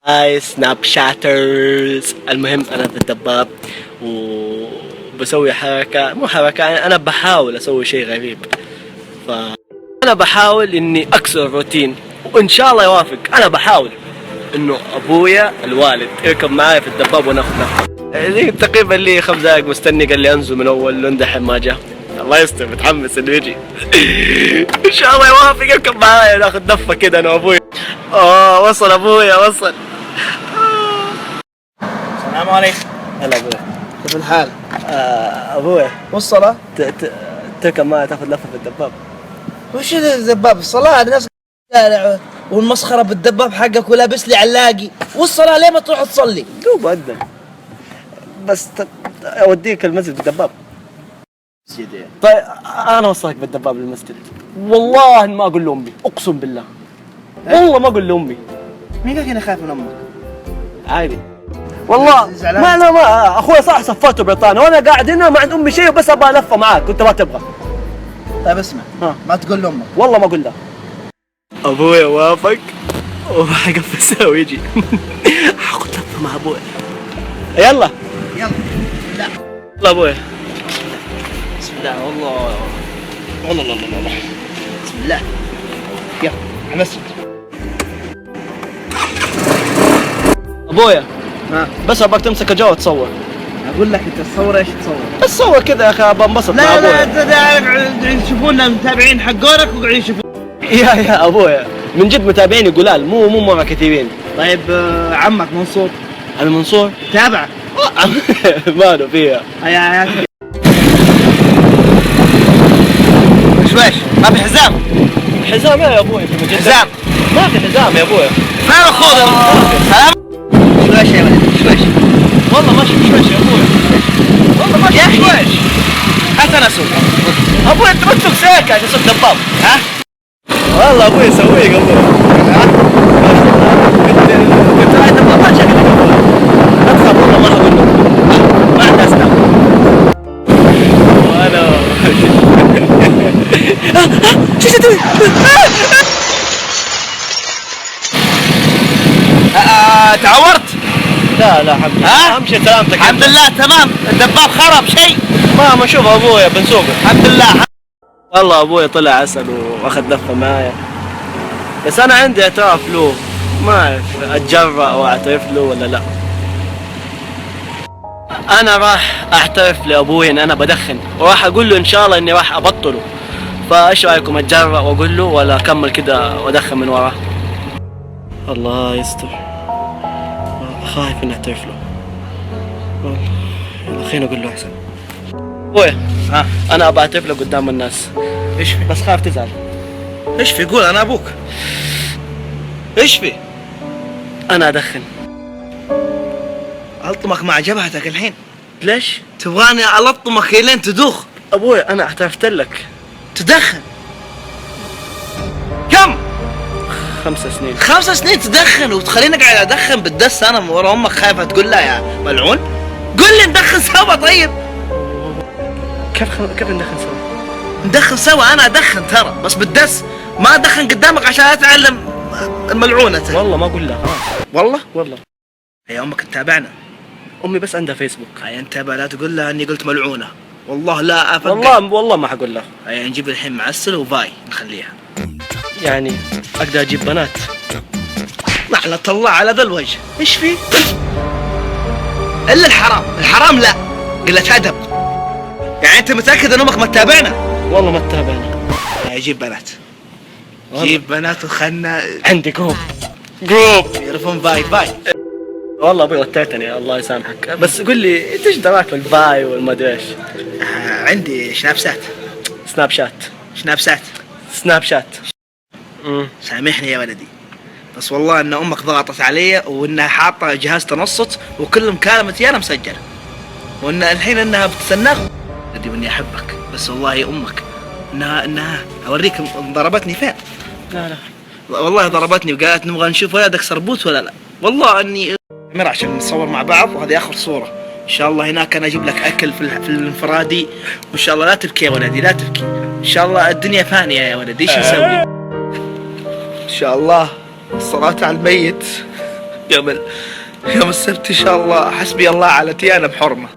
هاي سناب شاترز. المهم انا في الدباب وبسوي حركة، مو حركة، انا بحاول اسوي شيء غريب. انا بحاول اني اكسر الروتين وان شاء الله يوافق. انا بحاول انه ابويا الوالد يركب معايا في الدباب وناخذ نفس. تقريبا لي 5 دقائق مستني، قال لي انزل من اول لون دحين ما جاء. الله يستر، متحمس انه يجي. ان شاء الله يوافق يركب معايا ناخذ دفه كده انا وابويا. وصل ابويا وصل. السلام عليكم. هلا ابويا، كيف الحال؟ ابويا والصلاة؟ تركب معايا تاخذ لفه في الدباب. وش الدباب؟ الصلاة الناس الشارع والمسخرة بالدباب حقك ولابس لي علاقي، والصلاة ليه ما تروح تصلي؟ دوب أذن بس اوديك المسجد بالدباب. طيب انا اوصلك بالدباب للمسجد، والله ما اقول لامي، اقسم بالله والله ما اقول لامي. مين قال اني خايف من امك؟ عادي والله. ما اخوي صح صفاته بريطانيا وانا قاعد هنا ما عند امي شيء وبس ابغى الفه معاك كنت ما تبغى. طيب اسمع، ما تقول لامك. والله ما اقول له. ابويا وافق وحقفزها ويجي. حاخذ لفه مع ابويا. يلا لا يلا ابويا. بسم الله. والله بسم الله. يلا على المسجد. ابويا بس ابغاك تمسك الجو وتصور. اقول لك انت تصور ايش تصور؟ بس صور كذا يا اخي بنبسط مع ابويا. لا انت قاعد يشوفونا المتابعين حقونك وقاعدين يشوفون. يا ابويا من جد متابعيني قلال، مو مرة كثيرين. طيب عمك منصور؟ عمي منصور تابعه. ماله فيها. هيا وش ما في حزام؟ حزام يا ابوي؟ حزام ما في حزام يا ابوي. فين الخوذ؟ سلام. شويش يا ولد شويش. والله ماشي شويش يا ابوي، والله ماشي شويش. حتى انا اسوق. ابوي انت ما تسوق سيكل عشان تسوق دباب. ها؟ والله ابوي يسويك ابوي. قلت راعي دباب ما شكلك ابوي. لا تخاف والله ما اقول لك. ما عندها اسنان. وانا شو تسوي؟ تعورت؟ لا الحمد لله. اهم شيء سلامتك. الحمد لله تمام. الدباب خرب شيء؟ ما اشوف ابويا بنسوقه. الحمد لله. والله ابويا طلع عسل واخذ لفه معايا، بس انا عندي اعتراف له، ما اعرف اتجرأ او اعترف له ولا لا. انا راح اعترف لابوي ان انا بدخن وراح اقول له ان شاء الله اني راح ابطله. فايش رايكم اتجرأ واقول له ولا اكمل كده وادخن من وراه؟ الله يستر، خايف اني اعترف له والله. يلا خلينا اقول له احسن. ابويا انا ابى اعترف له قدام الناس. ايش في؟ بس خايف تزعل. ايش في؟ قول انا ابوك. ايش في؟ انا ادخن. الطمك مع جبهتك الحين. ليش؟ تبغاني الطمك لين تدوخ؟ ابويا انا اعترفت لك. تدخن؟ كم؟ 5 سنين. 5 سنين تدخن وتخليني قاعد ادخن بالدس انا من ورا امك خايفه تقول لها يا ملعون؟ قل لي ندخن سوا. طيب كيف ندخن سوا؟ ندخن سوا. انا ادخن ترى بس بالدس، ما ادخن قدامك عشان اتعلم الملعونه. والله ما اقول لها خلاص. والله هي امك تتابعنا. امي بس عندها فيسبوك. هيا انتبه لا تقول لها اني قلت ملعونه. والله لا افكر. والله ما حقول لها. هيا نجيب الحين معسل وفاي نخليها. يعني اقدر اجيب بنات؟ لعنة الله على ذا الوجه. ايش في؟ الا الحرام لا قلة ادب. يعني انت متاكد ان امك ما تتابعنا؟ والله ما تتابعنا. هيا جيب بنات. جيب بنات وخلنا عندي جروب يعرفون فاي. والله ابوي وترتني الله يسامحك، بس قل لي انت ايش دراك في الفاي والمدري ايش؟ عندي سناب شات. سامحني يا ولدي، بس والله ان امك ضغطت علي وانها حاطه جهاز تنصت وكل مكالمتي انا مسجل، وان الحين انها بتستناك ولدي واني احبك، بس والله امك انها اوريك ضربتني فين. لا والله ضربتني وقالت نبغى نشوف ولدك سربوت ولا لا. والله اني مر عشان نصور مع بعض وهذه اخر صوره. ان شاء الله هناك انا اجيب لك اكل في الانفرادي، وان شاء الله لا تبكي يا ولدي لا تبكي. ان شاء الله الدنيا فانيه يا ولدي. ايش نسوي؟ ان شاء الله الصلاة على الميت. يوم السبت ان شاء الله حسبي الله على تيانا بحرمه.